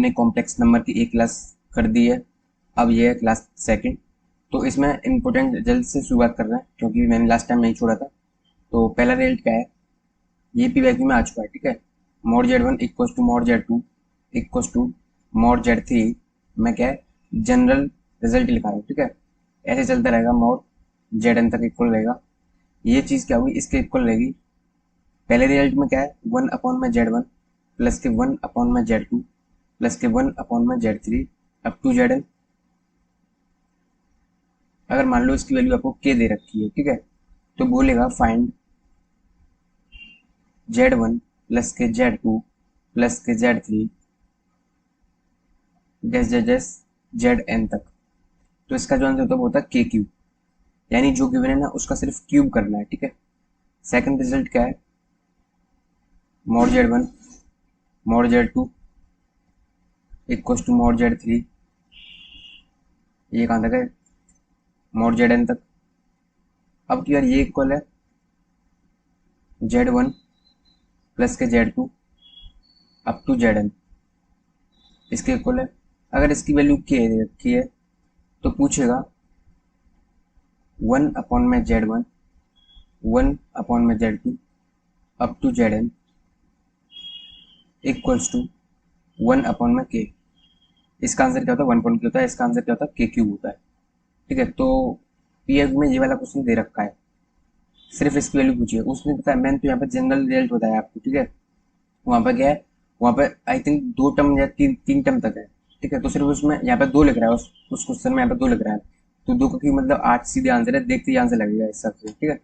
हमने complex number की एक क्लास कर दी है, अब ये है क्लास सेकंड। तो इसमें इम्पोर्टेंट रिजल्ट से शुरुआत कर रहे हैं क्योंकि मैंने लास्ट टाइम नहीं छोड़ा था। तो पहला रिजल्ट क्या है, ये पीवाईक्यू में आ चुका है, ठीक है। Mod Z1 equals to mod Z2 equals to mod Z3 में क्या है, जनरल रिजल्ट लिखा रहा हूँ, ठीक है। ऐसे चलता रहेगा, मॉड Zn तक इक्वल रहेगा। ये चीज़ क्या होगी, इसके इक्वल रहेगी। पहले रिजल्ट में क्या है, 1/Z1 प्लस के 1/Z2 प्लस के 1/Z3 अप टू Zn। अगर मान लो इसकी वैल्यू आपको k दे रखी है, ठीक है, तो बोलेगा फाइंड Z1 प्लस के Z2 प्लस के Z3 dash dash dash Zn तक। तो इसका जो आंसर होता है वो होता है k क्यूब, यानी जो गिवन है ना उसका सिर्फ क्यूब करना है, ठीक है। सेकंड रिजल्ट क्या है, mod Z1 mod Z2 equals to mod Z3, ये कहाँ तक है, मॉड Zn तक। अब यार ये इक्वल है Z1 प्लस के Z2 अप टू Zn, इसके इक्वल है। अगर इसकी वैल्यू k दे रखी है तो पूछेगा 1/Z1 1/Z2 up to Zn equals to 1/k। इसका आंसर क्या होता है, 1 होता है, इसका आंसर क्या होता है, k क्यूब होता है, ठीक है। तो पीएफ में ये वाला क्वेश्चन दे रखा है, सिर्फ इसकी वैल्यू पूछिए। उसने बताया, मैंने तो यहाँ पे जनरल रिजल्ट बताया आपको, ठीक है। वहाँ पे क्या है, वहाँ पे आई थिंक 2 टर्म या 3 टर्म तक है, ठीक है। तो सिर्फ उसमें यहाँ पे 2 लिख रहा है, उस क्वेश्चन में यहाँ पे 2 लिख रहा है। तो 2 का क्यों मतलब 8 सीधे आंसर है, देखते ही आंसर लगेगा इस हिसाब से, ठीक है।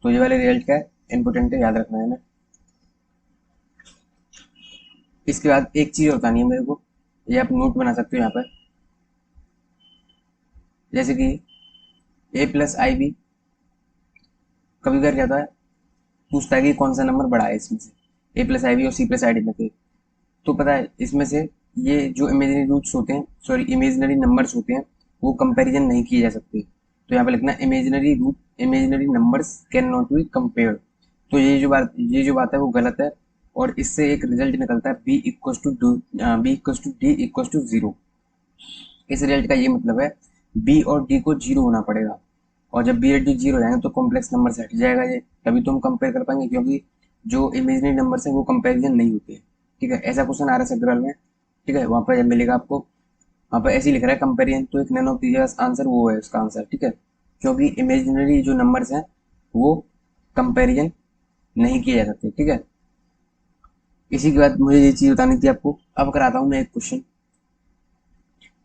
तो ये वाले रिजल्ट क्या है, इंपोर्टेंट है, याद रखना है ना। इसके बाद एक चीज बतानी है मेरे को, ये आप नोट बना सकते हो यहाँ पर, जैसे कि a प्लस आई बी कभी कभी क्या होता है, पूछता है कि कौन सा नंबर बड़ा है इसमें से, a प्लस आई बी और c प्लस आई डी में से। तो पता है इसमें से ये जो इमेजिनरी रूट्स होते हैं, सॉरी इमेजिनरी नंबर्स होते हैं, वो कंपैरिजन नहीं किए जा सकते। तो यहाँ पे लिखना है imaginary root imaginary numbers can not be compared. तो ये जो बात है वो गलत है, और इससे एक रिजल्ट निकलता है b=d=0। इस रिजल्ट का ये मतलब है b और d को 0 होना पड़ेगा, और जब b और d 0 हो जाएंगे तो कॉम्प्लेक्स नंबर से हट जाएगा ये, तभी तो हम कंपेयर कर पाएंगे, क्योंकि जो इमेजिनरी नंबर्स हैं वो कंपेरिजन नहीं होते, ठीक है। ऐसा क्वेश्चन आ रहा है सग्रवाल में, ठीक है। वहाँ पर जब मिलेगा आपको, वहाँ पर ऐसे ही लिख रहा है कंपेरिजन, तो एक नन ऑफ दीज आंसर वो है उसका आंसर, ठीक है। क्योंकि इमेजिनरी जो नंबर्स हैं वो कंपेरिजन नहीं किए जा सकते, ठीक है। इसी के बाद मुझे ये चीज बतानी थी आपको। अब कराता हूँ मैं एक क्वेश्चन।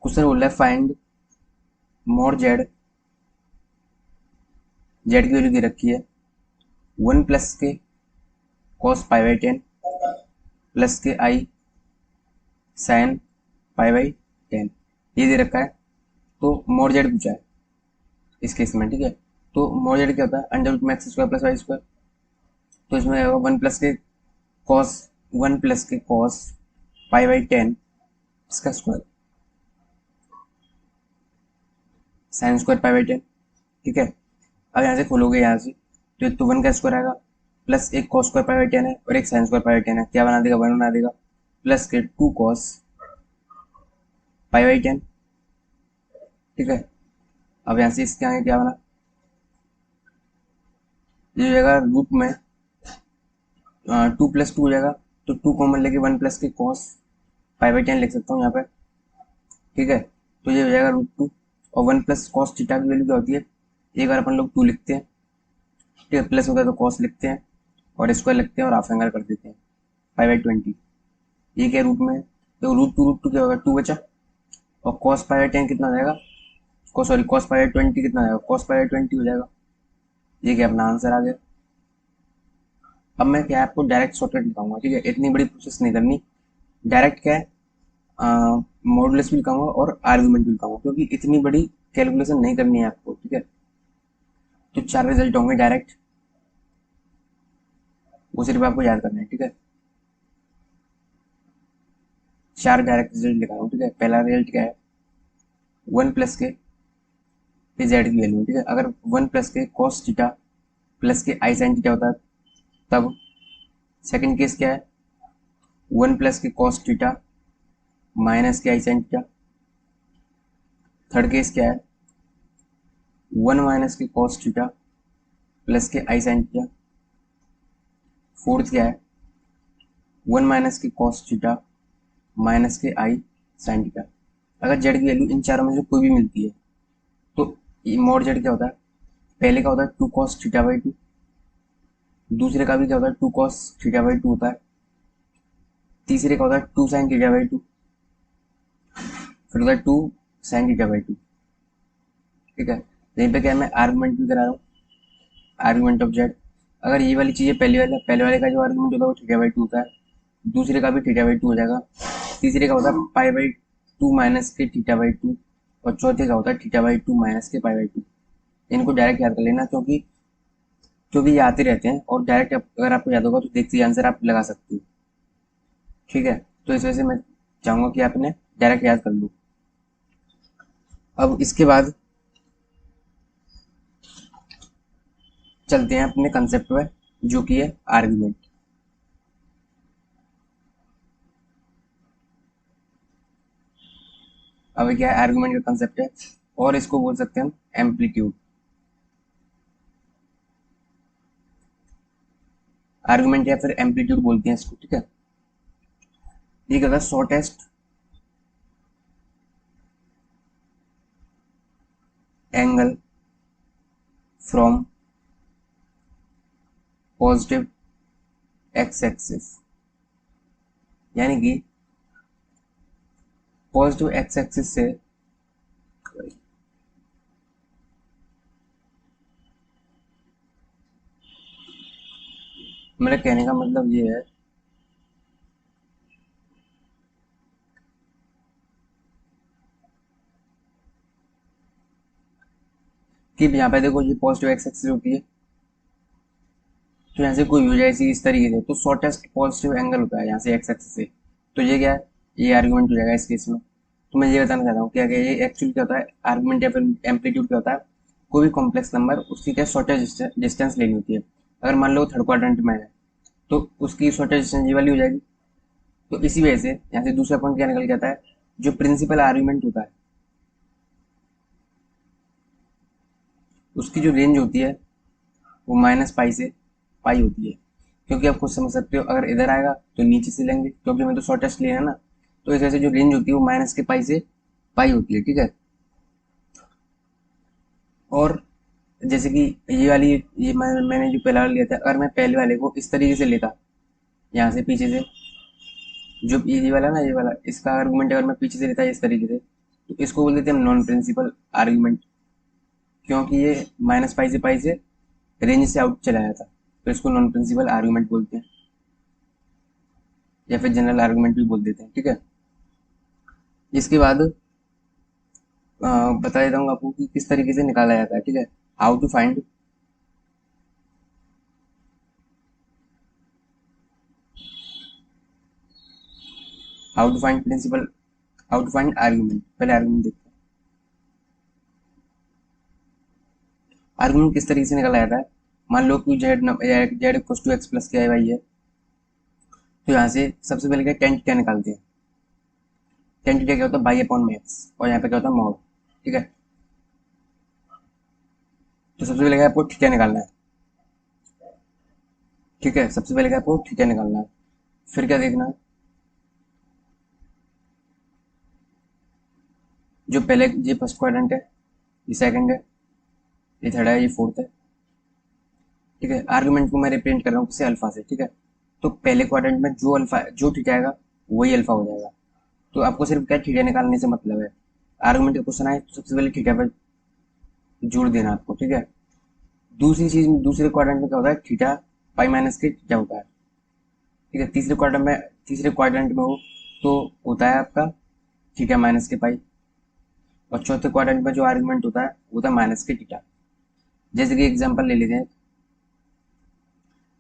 क्वेश्चन बोल रहा है फाइंड मॉड जेड, जेड की वैल्यू दे रखी है 1 प्लस के कॉस पाई बाई 10 प्लस के आई साइन पाई बाई 10, ये दे रखा है। तो मॉड जेड पूछा है इस केस में, ठीक है। तो मॉड जेड क्या होता है, अंडर रूट में X square plus Y square. तो इसमें आएगा 1 प्लस के कॉस पाई बाई 10 इसका square sine square pi by 10, ठीक है। अब यहाँ से खोलोगे यहाँ से, तो एक तो 1 का स्क्वायर आएगा, प्लस एक कॉस स्क्वायर पाई बाई 10 है, और एक साइन स्क्वायर पाई बाई 10 है, क्या बना देगा, 1 बना देगा, प्लस के 2 कॉस पाई बाई 10, ठीक है। अब यहाँ से इसके आगे क्या बना, ये हो जाएगा रूट में 2 प्लस 2 हो जाएगा, तो 2 कॉमन लेके 1 प्लस के कॉस पाई बाई 10 लिख सकता हूँ यहाँ पे, ठीक है। तो ये हो जाएगा रूट 2, और 1 प्लस कॉस थीटा की वैल्यू क्या होती है, एक बार अपन लोग 2 लिखते हैं, ठीक है, प्लस होता है तो कॉस लिखते हैं, और स्क्वायर लिखते हैं, और हाफ एंगल कर देते हैं, 5/20। ये क्या रूट में है, तो रूट टू क्या होगा, 2 बचा, और कॉस पाई बाई 10 कितना हो जाएगा, कॉस पाई बाई 20 कितना हो जाएगा, कॉस पाई बाई 20 हो जाएगा। ये क्या अपना आंसर आ गया। अब मैं क्या आपको डायरेक्ट शॉर्टकट दिखाऊंगा, ठीक है, इतनी बड़ी प्रोसेस नहीं करनी। डायरेक्ट क्या है, मॉडुलस भी लिखाऊंगा और आर्गुमेंट भी लिखाऊंगा, क्योंकि इतनी बड़ी कैलकुलेशन नहीं करनी है आपको, ठीक है। तो 4 रिजल्ट होंगे डायरेक्ट, वो सिर्फ आपको याद करना है, ठीक है। 4 डायरेक्ट रिजल्ट लिखा हूँ, ठीक है। पहला रिजल्ट क्या है, 1 प्लस के जेड की वैल्यू, ठीक है। अगर 1 प्लस के कॉस थीटा प्लस के आई साइन थीटा होता है तब। सेकंड केस क्या है, 1 प्लस के कॉस थीटा माइनस के आई साइन थीटा। थर्ड केस क्या है, 1 माइनस के कॉस थीटा प्लस के आई साइन थीटा। फोर्थ क्या है, 1 माइनस के कॉस थीटा माइनस के आई साइन थीटा। अगर जेड की वैल्यू इन चारों में से कोई भी मिलती है तो मॉड जेड क्या होता है, पहले का होता है 2 कॉस थीटा बाई 2, दूसरे का भी क्या होता है 2 कॉस थीटा बाई 2 होता है, तीसरे का होता है 2 साइन थीटा बाई 2, फिर होता है 2 साइन थीटा बाई 2। ठीक है, यहीं पे क्या है, मैं आर्गुमेंट भी करा रहा हूँ, आर्गुमेंट ऑफ जेड। अगर ये वाली चीज़ है, पहले वाले का जो आर्गुमेंट होता है वो थीटा बाई 2 होता है, दूसरे का भी थीटा बाई 2 हो जाएगा, तीसरे का होता है पाई बाई 2 माइनस के थीटा बाई 2, और चौथे का होता है थीटा बाई 2 माइनस के पाई बाई 2। इनको डायरेक्ट याद कर लेना, क्योंकि ये आते रहते हैं, और डायरेक्ट अगर आपको याद होगा तो देखते ही आंसर आप लगा सकते हो। ठीक है, तो इस वजह से मैं चाहूंगा कि आपने डायरेक्ट याद कर लो। अब इसके बाद चलते हैं अपने कंसेप्ट पे, जो कि है आर्गुमेंट। अब क्या है, आर्गुमेंट का कंसेप्ट है, और इसको बोल सकते हैं हम एम्पलीट्यूड। आर्गुमेंट या फिर एम्पलीट्यूड बोलते हैं इसको। ठीक है, ये क्या था, shortest angle from positive x axis, यानी कि पॉजिटिव एक्स एक्सिस से मेरे कहने का मतलब ये है कि यहाँ पे देखो, ये पॉजिटिव एक्स एक्सिस होती है, तो यहाँ से कोई भी हो जाए इस तरीके से, तो शॉर्टेस्ट पॉजिटिव एंगल होता है यहाँ से एक्स एक्सिस से, तो ये क्या है, ये आर्गुमेंट हो जाएगा इस केस में। तो मैं ये बताना चाहता हूँ क्या क्या ये एक्चुअली क्या होता है, आर्गुमेंट या फिर एम्पलीट्यूड क्या होता है, कोई भी कॉम्प्लेक्स नंबर उसकी क्या शॉर्टेस्ट डिस्टेंस लेनी होती है। अगर मान लो थर्ड क्वाड्रेंट में है तो उसकी शॉर्टेस्ट डिस्टेंस ये वाली हो जाएगी। तो इसी वजह से यहाँ से दूसरा पॉइंट क्या निकल जाता है, जो प्रिंसिपल आर्गुमेंट होता है उसकी जो रेंज होती है वो माइनस पाई से पाई होती है। क्योंकि आप खुद समझ सकते हो, अगर इधर आएगा तो नीचे से लेंगे, क्योंकि हमें तो शॉर्टेस्ट लेना है ना, तो इस वजह से जो रेंज होती है वो माइनस के पाई से पाई होती है। ठीक है, और जैसे कि ये वाली, मैंने जो पहला वाला लिया था, अगर मैं पहले वाले को इस तरीके से लेता, यहाँ से पीछे से, जो ये वाला ना, ये वाला इसका आर्गुमेंट अगर मैं पीछे से लेता इस तरीके से, तो इसको बोल देते हैं नॉन प्रिंसिपल आर्गुमेंट, क्योंकि ये माइनस पाई से रेंज से आउट चला जाता, तो इसको नॉन प्रिंसिपल आर्गुमेंट बोलते हैं, या फिर जनरल आर्गुमेंट भी बोल देते हैं। ठीक है, इसके बाद बता देता हूँ आपको कि किस तरीके से निकाला जाता है। ठीक है, how to find principal, how to find argument. पहले आर्गुमेंट देखते हैं, आर्गुमेंट किस तरीके से निकाला जाता है। मान लो कि Z equal to x plus के वाई है, तो यहाँ से सबसे पहले क्या टेन थीटा निकालते हैं। टेन थीटा क्या होता है, बाई अपॉन में एक्स, और यहाँ पे क्या होता है मॉड। ठीक है, तो सबसे पहले क्या आपको थीटा निकालना है। ठीक है, सबसे पहले क्या आपको थीटा निकालना है, फिर क्या देखना है, जो पहले ये फर्स्ट क्वाड्रेंट है, ये सेकंड है, ये थर्ड है, ये फोर्थ है। ठीक है, आर्गुमेंट को मैं रिप्रेजेंट कर रहा हूँ किसी अल्फा से। ठीक है, तो पहले क्वाड्रेंट में जो अल्फा जो थीटा आएगा वही अल्फा हो जाएगा। तो आपको सिर्फ क्या थीटा निकालने से मतलब है, आर्गुमेंट का क्वेश्चन आए तो सबसे पहले थीटा पर जोड़ देना आपको। ठीक है, दूसरी चीज, दूसरे क्वाड्रेंट में क्या होता है, थीटा पाई माइनस के थीटा होता है। ठीक है, तीसरे क्वाड्रेंट में हो तो होता है आपका थीटा माइनस के पाई, और चौथे क्वाड्रेंट में जो आर्गुमेंट होता है वो होता है माइनस के थीटा। जैसे कि एग्जांपल ले लेते हैं,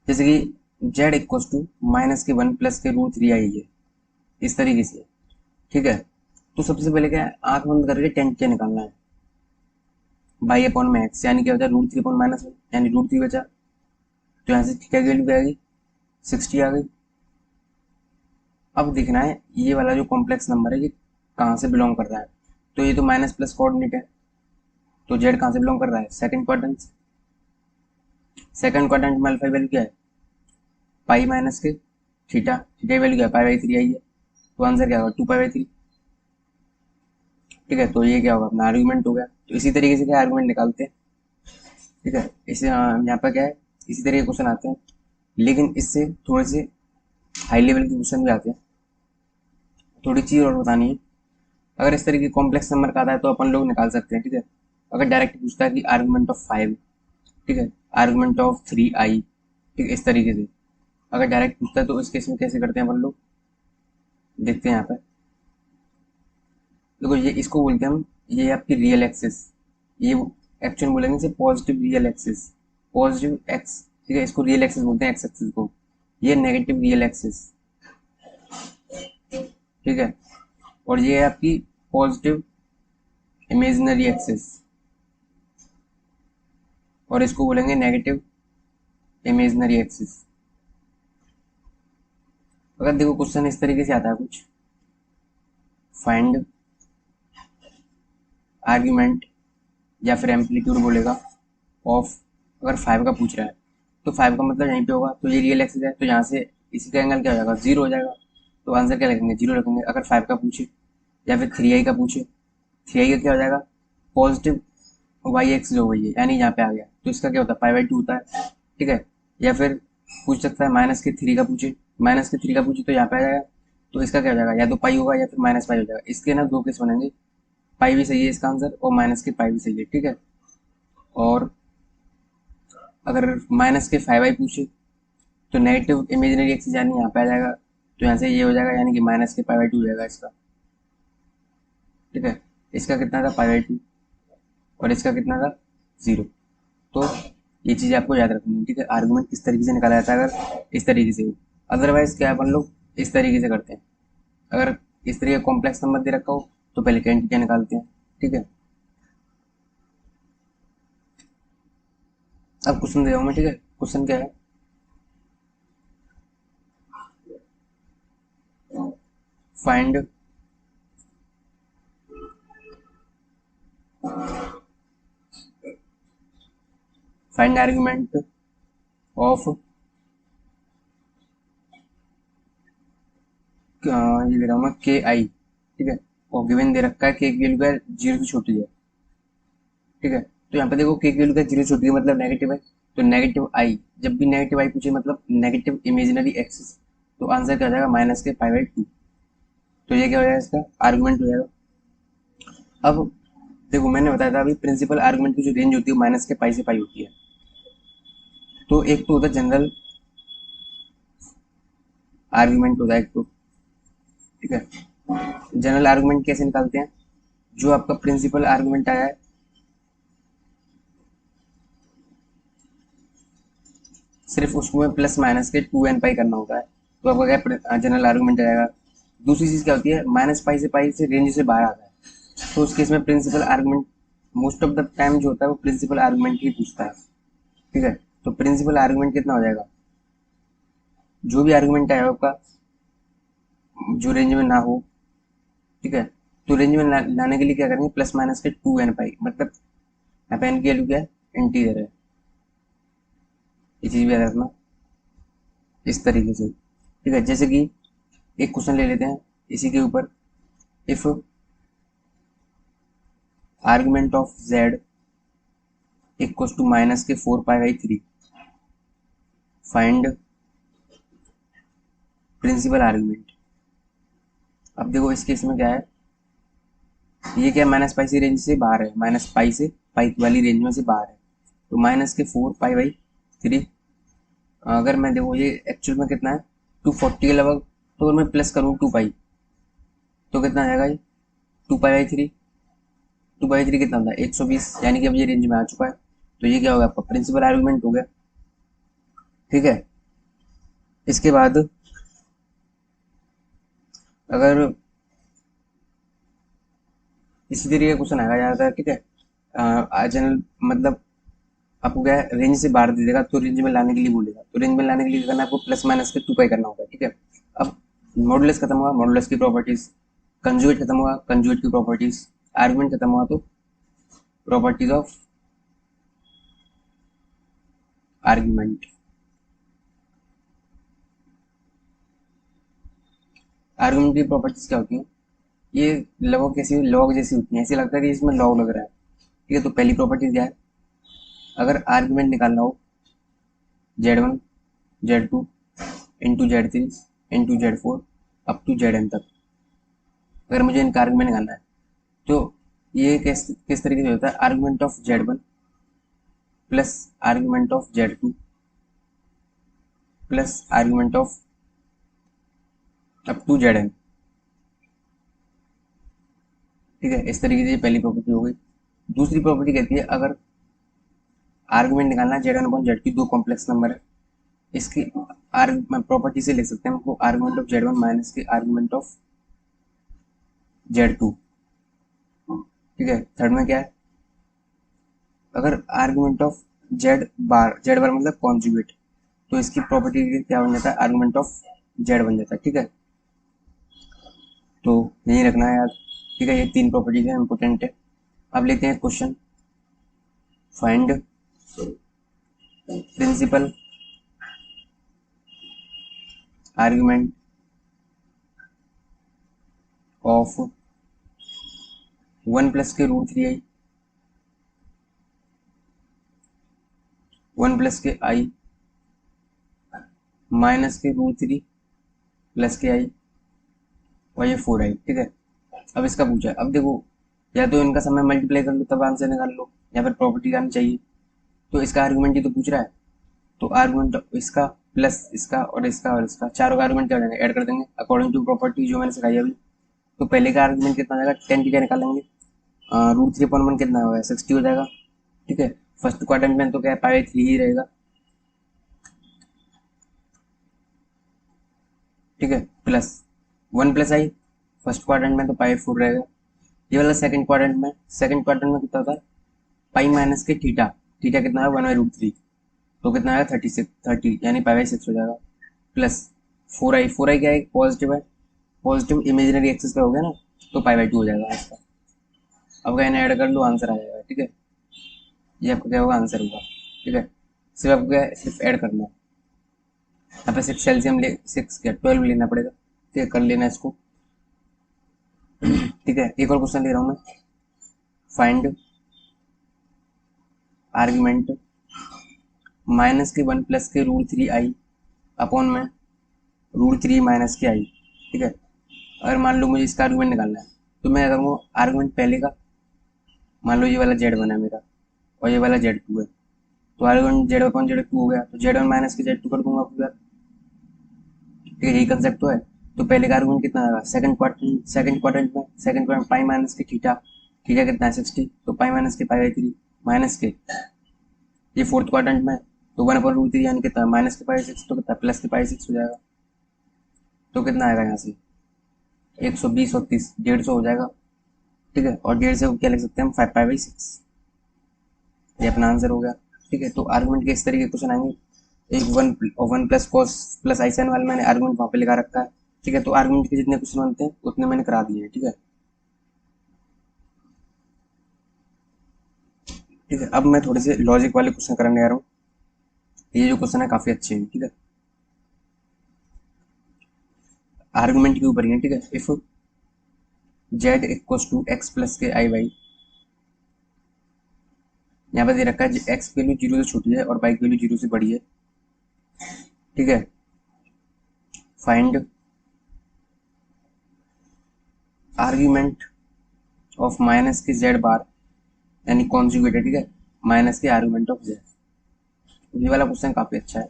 जैसे कि जेड इक्वल टू माइनस के 1 प्लस के रूट 3 आई है, इस तरीके से। ठीक है, तो सबसे पहले क्या है, आंख बंद करके टेन क्या निकालना है, बाई अपॉन में एक्स, यानी क्या होता है रूट 3 अपॉन माइनस 1, यानी रूट 3 बचा, तो यहाँ से थीटा की वैल्यू क्या आएगी, 60 आ गई। अब देखना है ये वाला जो कॉम्प्लेक्स नंबर है ये कहाँ से बिलोंग कर रहा है। तो ये तो माइनस प्लस कोऑर्डिनेट है, तो जेड कहाँ से बिलोंग कर रहा है, सेकंड क्वाड्रेंट। सेकंड क्वाड्रेंट में अल्फा वैल्यू क्या है, पाई माइनस के थीटा, थीटा की वैल्यू क्या है, पाई बाई 3 आई है। तो आंसर क्या होगा, 2 पाई बाई 3। ठीक है, तो ये क्या होगा, अपना आर्गुमेंट हो गया। तो इसी तरीके से क्या आर्गुमेंट निकालते हैं। ठीक है, इसे यहाँ पर क्या है, इसी तरीके के क्वेश्चन आते हैं, लेकिन इससे थोड़े से हाई लेवल के क्वेश्चन भी आते हैं। थोड़ी चीज और बतानी है, अगर इस तरीके कॉम्प्लेक्स नंबर का आता है तो अपन लोग निकाल सकते हैं। ठीक है, अगर डायरेक्ट पूछता है कि आर्गुमेंट ऑफ 5, ठीक है, आर्गुमेंट ऑफ 3i, ठीक है, इस तरीके से अगर डायरेक्ट पूछता है तो इस केस में कैसे करते हैं अपन लोग, देखते हैं यहाँ पे। देखो ये इसको बोलते हैं हम, ये आपकी रियल एक्सिस, ये एक्चुअली बोलेंगे इसे positive real axis, positive x. ठीक है, इसको रियल एक्सिस बोलते हैं, एक्स एक्सिस को। ये नेगेटिव रियल एक्सिस, ठीक है, और ये है आपकी पॉजिटिव इमेजिनरी एक्सिस, और इसको बोलेंगे नेगेटिव इमेजिनरी एक्सिस। अगर देखो क्वेश्चन इस तरीके से आता है कुछ, फाइंड आर्ग्यूमेंट या फिर एम्पलीट्यूड बोलेगा ऑफ, अगर 5 का पूछ रहा है तो 5 का मतलब यहीं पे होगा, तो ये रियल एक्सिस है, तो यहाँ से इसी का एंगल क्या हो जाएगा, 0 हो जाएगा। तो आंसर क्या लिखेंगे, 0 रखेंगे। अगर 5 का पूछे या फिर 3i का पूछे, 3i का क्या हो जाएगा, पॉजिटिव वाई एक्स जो हुई है, यानी यहाँ पे आ गया, तो इसका क्या होता है, पाई बाई 2 होता है। ठीक है, या फिर पूछ सकता है माइनस के 3 का पूछे, माइनस के 3 का पूछे तो यहाँ पे आ जाएगा, तो इसका क्या हो जाएगा, या तो पाई होगा या फिर माइनस पाई हो जाएगा। इसके ना दो केस बनेंगे, पाई भी सही है इसका आंसर और माइनस के पाई भी सही है। ठीक है, और अगर माइनस के 5i पूछे तो नेगेटिव इमेजिनरी एक्सिस यानी यहाँ पे आ जाएगा, तो यहाँ से ये हो जाएगा, यानी कि माइनस के पाई बाई 2 हो जाएगा इसका। ठीक है, इसका कितना था, पाई बाई 2, और इसका कितना था, 0। तो ये चीज़ आपको याद रखनी है। ठीक है, आर्गुमेंट किस तरीके से निकाला जाता है, अगर इस तरीके से हो, अदरवाइज क्या अपन लोग इस तरीके से करते हैं। अगर इस तरीके कॉम्प्लेक्स नंबर दे रखा हो तो पहले क्या निकालते हैं। ठीक है, अब क्वेश्चन दे रहा हूँ मैं। ठीक है, क्वेश्चन क्या है, फाइंड फाइंड आर्गुमेंट ऑफ, ये दे रहा हूँ मैं, के आई। ठीक है, और गिवन दे रखा है के की वैल्यू क्या है, 0 से छोटी है। ठीक है, तो यहाँ पे देखो के की वैल्यू क्या है, 0 से छोटी है मतलब नेगेटिव है, तो नेगेटिव आई, जब भी नेगेटिव आई पूछे मतलब नेगेटिव इमेजिनरी एक्सिस, तो आंसर क्या हो जाएगा, माइनस के पाई बाई 2। तो ये क्या हो जाएगा, इसका आर्गुमेंट हो जाएगा। अब देखो मैंने बताया था अभी, प्रिंसिपल आर्गुमेंट की जो रेंज होती है माइनस के पाई से पाई होती है। तो एक तो होता है जनरल आर्गुमेंट होता है एक तो। ठीक है, जनरल आर्गुमेंट कैसे निकालते हैं, जो आपका प्रिंसिपल आर्गुमेंट आया है सिर्फ उसको प्लस माइनस के 2n पाई करना होता है, तो आपका क्या जनरल आर्गुमेंट आएगा। दूसरी चीज क्या होती है, माइनस पाई से रेंज से बाहर आता है, तो उस केस में principal argument most of the time जो होता है वो प्रिंसिपल आर्गुमेंट ही पूछता है। ठीक है, तो प्रिंसिपल आर्गुमेंट कितना हो जाएगा, जो भी आर्गुमेंट आएगा आपका जो रेंज में ना हो। ठीक है, तो रेंज में लाने के लिए क्या करेंगे, प्लस माइनस के 2n पाई, मतलब यहाँ पे n की वैल्यू क्या है, इंटीजर है। ये चीज भी याद रखना इस तरीके से। ठीक है, जैसे कि एक क्वेश्चन ले लेते हैं इसी के ऊपर, if argument of z equals to minus के 4 pi by 3, find principal argument. अब देखो इस केस में क्या है, ये क्या माइनस पाई से रेंज से बाहर है, माइनस पाई से पाई वाली रेंज में से बाहर है, तो माइनस के 4 पाई बाई 3। अगर मैं देखो ये एक्चुअल में कितना है, 240 के लगभग, तो अगर मैं प्लस करूँ 2 पाई तो कितना आ जाएगा ये, 2 पाई बाई 3। 2 पाई 3 कितना था, 120, यानी कि अब ये रेंज में आ चुका है, तो ये क्या होगा, आपका प्रिंसिपल आर्गुमेंट हो गया। ठीक है, इसके बाद अगर इसी तरीके का क्वेश्चन आएगा ज़्यादातर। ठीक है, जनरल मतलब आपको क्या है, रेंज से बाहर दे देगा तो रेंज में लाने के लिए बोलेगा, तो रेंज में लाने के लिए करना आपको प्लस माइनस के 2 पाई करना होगा। ठीक है, अब मॉडुलस खत्म हुआ, मॉडुलस की प्रॉपर्टीज, कंजुगेट खत्म हुआ, कंजुगेट की प्रॉपर्टीज, आर्गुमेंट खत्म हुआ तो प्रॉपर्टीज ऑफ आर्गुमेंट। आर्गुमेंट की प्रॉपर्टीज क्या होती है? ये लगभग कैसी लॉग जैसी होती है, ऐसे लगता है कि इसमें लॉग लग रहा है। ठीक है, तो पहली प्रॉपर्टी क्या है? अगर आर्गुमेंट निकालना हो Z1 Z2 into Z3 into Z4 up to Zn तक, अगर मुझे इनका आर्गुमेंट निकालना है तो ये किस तरीके से होता है? Argument of Z1 plus argument of Z2 plus argument of up to Zn। ठीक है, इस तरीके से पहली प्रॉपर्टी हो गई। दूसरी प्रॉपर्टी कहती है अगर आर्गुमेंट निकालना है Z1 अपॉन Z2 दो कॉम्प्लेक्स नंबर है, इसकी प्रॉपर्टी से ले सकते हैं हमको आर्गुमेंट ऑफ Z1 माइनस के आर्गुमेंट ऑफ Z2। ठीक है, थर्ड में क्या है? अगर आर्गुमेंट ऑफ Z बार मतलब कॉन्जुगेट, तो इसकी प्रॉपर्टी क्या बन जाता है? आर्गुमेंट ऑफ Z बन जाता है। ठीक है, तो यही रखना है यार। ठीक है, ये तीन प्रॉपर्टीज है, इंपॉर्टेंट है। अब लेते हैं question. Find principal argument of 1 plus के रूट 3i 1 प्लस के i माइनस के रूट 3 प्लस के i और ये 4i। ठीक है, अब इसका पूछा है। अब देखो, या तो इनका समय मल्टीप्लाई कर लो तब आंसर निकाल लो, या फिर प्रॉपर्टी आनी चाहिए। तो इसका आर्गुमेंट ही तो पूछ रहा है, तो आर्गुमेंट इसका प्लस इसका और इसका और इसका, चारों का आर्गुमेंट क्या हो जाएंगे? ऐड कर देंगे अकॉर्डिंग टू प्रॉपर्टी जो मैंने सिखाई अभी। तो पहले का आर्गुमेंट कितना हो जाएगा? 10 क्या निकालेंगे? रूट 3/1 कितना होगा? 60 हो जाएगा। ठीक है, फर्स्ट क्वाड्रेंट में तो क्या है? पाई 3 ही रहेगा। ठीक है, प्लस 1 प्लस आई, फर्स्ट क्वाड्रेंट में तो पाई 4 रहेगा। ये वाला सेकंड क्वाड्रेंट में कितना होता है? पाई माइनस के थीटा, थीटा कितना है? 1/√3, तो कितना आएगा? 30 यानी पाई/6 हो जाएगा। प्लस 4i क्या है? पॉजिटिव है, पॉजिटिव इमेजिनरी एक्सिस पे हो गया ना, तो पाई/2 हो जाएगा इसका। अब क्या ऐड कर लो, आंसर आ जाएगा। ठीक है, ये आपका क्या होगा? आंसर होगा। ठीक है, सिर्फ आपको क्या है? सिर्फ ऐड करना है। यहाँ पे 6 सेल्सियम ले 6 क्या 12 लेना पड़ेगा। ठीक है, कर लेना इसको। ठीक है, एक और क्वेश्चन ले रहा हूँ मैं। फाइंड आर्गुमेंट माइनस के 1 प्लस के √3i अपॉन में √3 माइनस के i। ठीक है, अगर मान लो मुझे इसका आर्गुमेंट निकालना है, तो मैं अगर वो आर्गुमेंट पहले का, मान लो ये वाला Z1 है मेरा और ये वाला Z2 है, तो आर्गुमेंट Z1/Z2 हो गया, तो Z1 माइनस के Z2 कर दूंगा पूरा। ठीक है, यही कंसेप्ट तो है। तो पहले का आर्गुमेंट कितना आएगा? सेकंड क्वाड्रेंट पाई माइनस के थीटा, थीटा कितना है? 60, तो पाई माइनस के पाई/3 माइनस के, ये फोर्थ क्वाड्रेंट में, तो 1/√3 यानी कितना? माइनस के पाई/6, तो कितना? प्लस के पाई/6 हो जाएगा। तो कितना आएगा यहाँ से? 120 और 30, 150 हो जाएगा। ठीक है, और 150 को क्या लिख सकते हैं हम? 5 पाई/6। ये अपना आंसर हो गया। ठीक है, तो आर्गुमेंट के इस तरीके के क्वेश्चन आएंगे। एक 1 प्लस कॉस प्लस आई साइन वाला मैंने आर्गुमेंट वहाँ पे लगा रखा है। ठीक है, तो आर्गुमेंट के जितने क्वेश्चन बनते हैं उतने मैंने करा दिए हैं। ठीक है, ठीक है, अब मैं थोड़े से लॉजिक वाले क्वेश्चन कराने आ रहा हूँ। ये जो क्वेश्चन है काफी अच्छे हैं। ठीक है, आर्गुमेंट के ऊपर ही है। ठीक है, if z equals to x plus के आई वाई, यहाँ पर दे रखा है एक्स की वैल्यू 0 से छोटी है और y की वैल्यू 0 से बड़ी है। ठीक है, फाइंड आर्ग्यूमेंट ऑफ माइनस के z बार यानी कॉन्जुगेटेड। ठीक है, माइनस के आर्ग्यूमेंट ऑफ z। ये वाला क्वेश्चन काफी अच्छा है।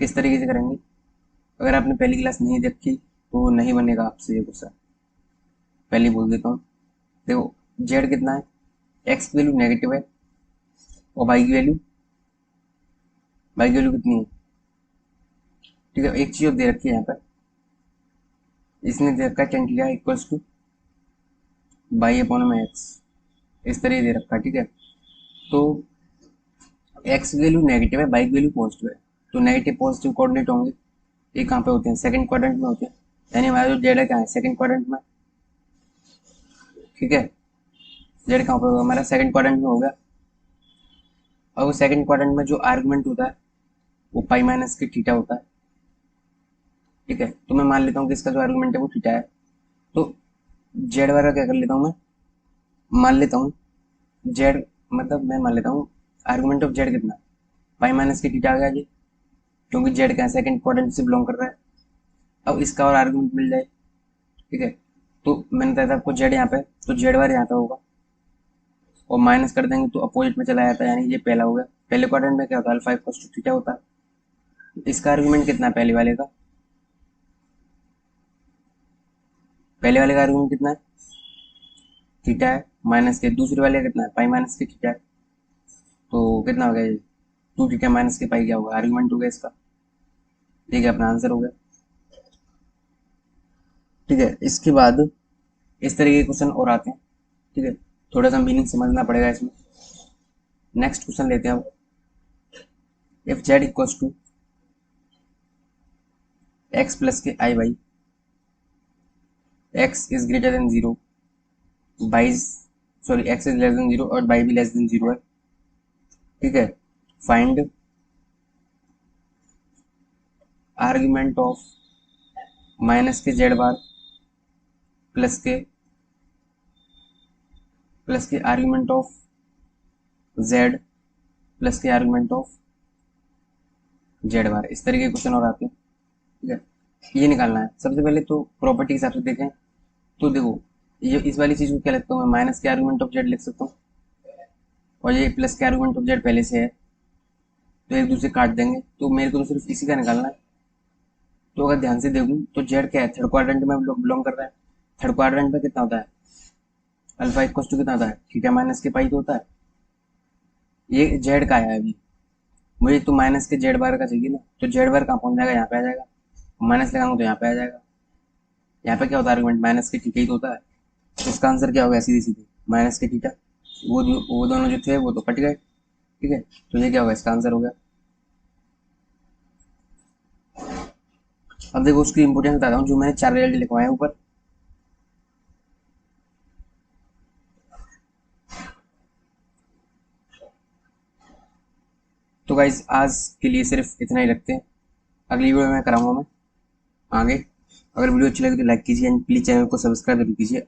किस तरीके से करेंगे? अगर आपने पहली क्लास नहीं देखी तो नहीं बनेगा आपसे ये क्वेश्चन, पहले ही बोल देता हूँ। देखो, z कितना है? x की वैल्यू नेगेटिव है और y की वैल्यू कितनी है? ठीक है, एक चीज और दे रखी है यहाँ पर, इसने दे रखा है tan theta equals to y/x, इस तरह दे रखा है। ठीक है, तो x की वैल्यू नेगेटिव है, y की वैल्यू पॉजिटिव है, तो नेगेटिव पॉजिटिव कोऑर्डिनेट होंगे। ये कहाँ पे होते हैं? सेकंड क्वाड्रेंट में होते हैं। यानी हमारा जो जेड है क्या है, सेकंड क्वाड्रेंट में। ठीक है, जेड कहाँ पर होगा, हमारा सेकंड क्वाड्रेंट में होगा। और वो सेकंड क्वाड्रेंट में जो आर्गुमेंट होता है वो पाई माइनस के थीटा होता है। ठीक है, तो मैं मान लेता हूँ कि इसका जो आर्गुमेंट है वो थीटा है। तो जेड वाला क्या कर लेता हूँ मैं, मान लेता हूँ जेड, मतलब मैं मान लेता हूँ आर्गुमेंट ऑफ जेड कितना, पाई माइनस के थीटा आ गया जी, क्योंकि जेड का सेकंड क्वाड्रेंट से बिलोंग कर रहा है। अब इसका और आर्गुमेंट मिल जाए। ठीक है, तो मैंने बताया था आपको जेड यहाँ पे, तो जेड वाला यहाँ पे होगा, और माइनस कर देंगे तो अपोजिट में चला जाता है, यानी ये पहला हो गया। पहले क्वाड्रेंट में क्या होता है, अल्फा इक्वल्स टू थीटा होता है। इसका आर्गुमेंट कितना है पहले वाले का, पहले वाले का आर्गुमेंट कितना है, थीटा है माइनस के, दूसरे वाले का कितना है, पाई माइनस के थीटा है। तो कितना हो गया ये, टू थीटा माइनस के पाई क्या होगा, आर्गुमेंट हो गया इसका। ठीक है, अपना आंसर हो गया। ठीक है, इसके बाद इस तरह के क्वेश्चन और आते हैं। ठीक है, थोड़ा सा मीनिंग समझना पड़ेगा इसमें। नेक्स्ट क्वेश्चन लेते हैं। If z equals to x plus के i y x is greater than zero, y sorry x is less than zero और बाई भी लेस देन जीरो है। ठीक है, फाइंड आर्ग्यूमेंट ऑफ माइनस के जेड बार प्लस के argument of z plus के argument of z bar. इस तरह के क्वेश्चन और आते हैं। ठीक है, ये निकालना है। सबसे पहले तो प्रॉपर्टी के हिसाब से देखें तो देखो, ये इस वाली चीज को क्या लिखता हूँ मैं, माइनस के आर्गुमेंट ऑफ जेड लिख सकता हूँ, और ये प्लस के आर्गुमेंट ऑफ जेड पहले से है, तो एक दूसरे काट देंगे। तो मेरे को तो सिर्फ इसी का निकालना है। तो अगर ध्यान से देखूँ तो जेड क्या है, थर्ड क्वाड्रेंट में बिलोंग कर रहा है। थर्ड क्वाड्रेंट में कितना होता है, अल्फा इक्वल टू कितना होता है, थीटा माइनस के पाई तो होता है। ये जेड का है अभी, मुझे तो माइनस के जेड बार का चाहिए ना, तो जेड बार कहाँ पहुंच जाएगा, यहाँ पे आ जाएगा। माइनस लगाऊंगा तो यहाँ पे आ जाएगा। यहाँ पे क्या होता है, आर्गुमेंट माइनस के थीटा ही तो होता है। तो इसका आंसर क्या होगा, सीधे सीधे माइनस के थीटा। वो दोनों जो थे वो तो कट गए। ठीक है, तो ये क्या होगा, इसका आंसर हो गया। अब देखो उसकी इंपोर्टेंस बताता हूँ, जो मैंने चार रिजल्ट लिखवाए हैं ऊपर। तो गाइज आज के लिए सिर्फ इतना ही रखते हैं, अगली वीडियो में कराऊंगा मैं आगे। अगर वीडियो अच्छी लगे तो लाइक कीजिए एंड प्लीज चैनल को सब्सक्राइब जरूर कीजिए।